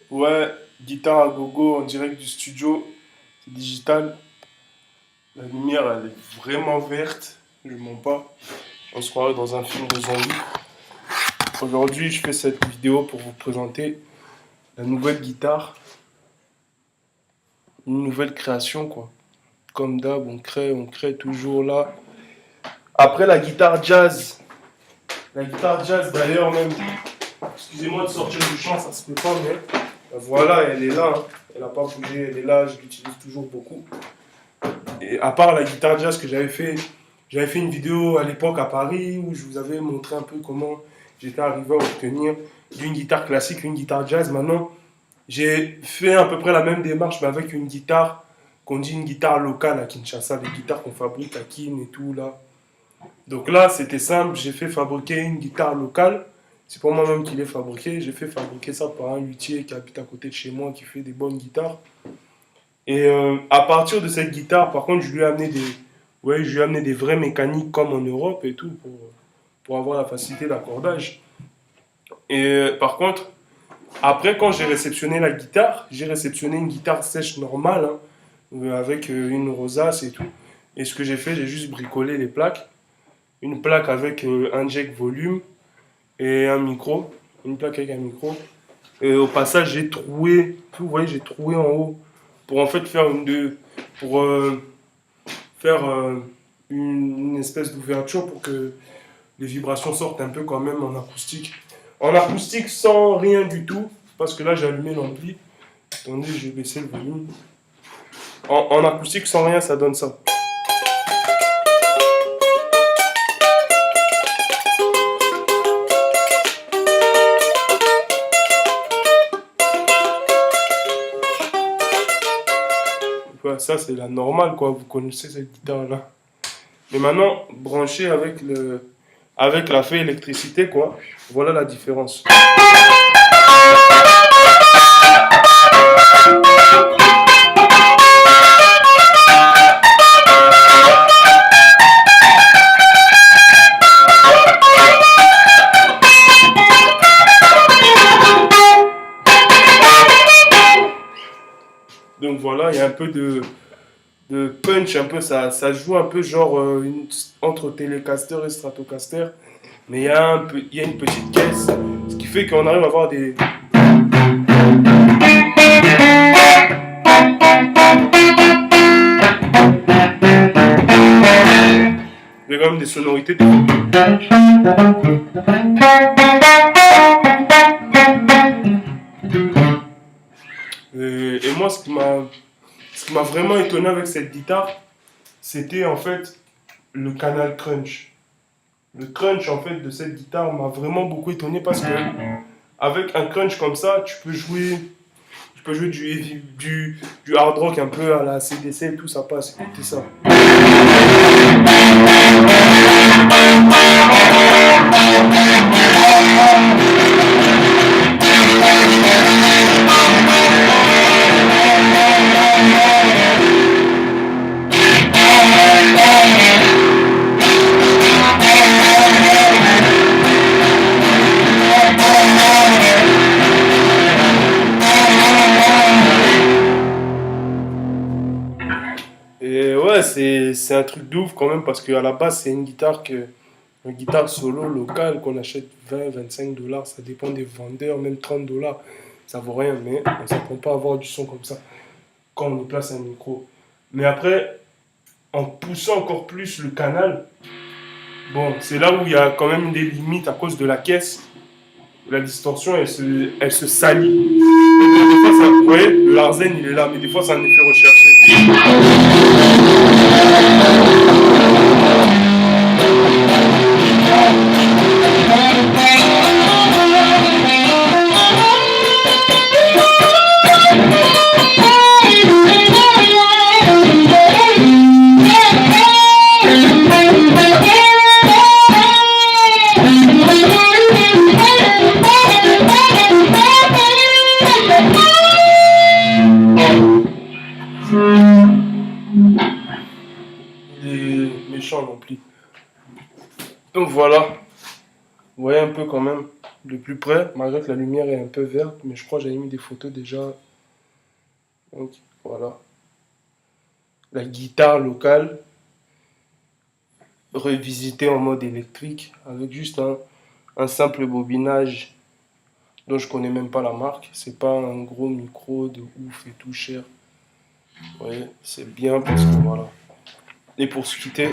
Ouais, guitare à gogo en direct du studio, c'est digital. La lumière, elle est vraiment verte, je mens pas. On se croirait dans un film de zombies. Aujourd'hui, je fais cette vidéo pour vous présenter la nouvelle guitare, une nouvelle création quoi. Comme d'hab, on crée toujours là. Après la guitare jazz d'ailleurs même, excusez-moi de sortir du champ, ça se peut pas, mais voilà, elle est là, hein. Elle n'a pas bougé, elle est là, je l'utilise toujours beaucoup. Et à part la guitare jazz que j'avais fait une vidéo à l'époque à Paris où je vous avais montré un peu comment j'étais arrivé à obtenir d'une guitare classique une guitare jazz. Maintenant, j'ai fait à peu près la même démarche, mais avec une guitare qu'on dit une guitare locale à Kinshasa, des guitares qu'on fabrique à Kin et tout là. Donc là, c'était simple, j'ai fait fabriquer une guitare locale. C'est pas moi-même qui l'ai fabriqué, j'ai fait fabriquer ça par un luthier qui habite à côté de chez moi, qui fait des bonnes guitares. Et à partir de cette guitare, par contre, ouais, je lui ai amené des vraies mécaniques comme en Europe et tout pour avoir la facilité d'accordage. Et par contre, après, quand j'ai réceptionné la guitare, j'ai réceptionné une guitare sèche normale, hein, avec une rosace et tout. Et ce que j'ai fait, j'ai juste bricolé les plaques. Une plaque avec un jack volume et un micro. Une plaque avec un micro. Et au passage, j'ai troué, vous voyez, j'ai troué en haut pour en fait pour faire une espèce d'ouverture pour que les vibrations sortent un peu quand même en acoustique. En acoustique sans rien du tout, parce que là j'ai allumé l'ampli. Attendez, j'ai baissé le volume. En acoustique sans rien, ça donne ça. Ouais, ça c'est la normale quoi, vous connaissez cette guitare là. Mais maintenant, branché avec la fée électricité quoi, voilà la différence. Donc voilà, il y a un peu de punch, un peu, ça joue un peu genre entre Telecaster et Stratocaster. Mais il y a une petite caisse, ce qui fait qu'on arrive à avoir quand même des sonorités. Et moi, ce qui m'a vraiment étonné avec cette guitare, c'était en fait le canal crunch. Le crunch en fait de cette guitare m'a vraiment beaucoup étonné parce que avec un crunch comme ça, tu peux jouer du hard rock un peu à la CDC et tout, ça passe. Écoutez ça. Et ouais, c'est un truc de ouf quand même parce qu'à la base, c'est une guitare solo locale qu'on achète 20, 25 $, ça dépend des vendeurs, même 30 $, ça vaut rien, mais on ne s'apprend pas à avoir du son comme ça quand on y place un micro. Mais après, en poussant encore plus le canal, bon, c'est là où il y a quand même des limites à cause de la caisse. La distorsion, elle se salit. Des fois, vous voyez, le Larsen, il est là, mais des fois, c'est un effet recherché. Il est méchant l'ampli. Donc voilà, vous voyez un peu quand même de plus près, malgré que la lumière est un peu verte, mais je crois que j'avais mis des photos déjà. Donc voilà. La guitare locale, revisitée en mode électrique, avec juste un simple bobinage dont je connais même pas la marque. C'est pas un gros micro de ouf et tout cher. Vous voyez, c'est bien parce que voilà. Et pour se quitter,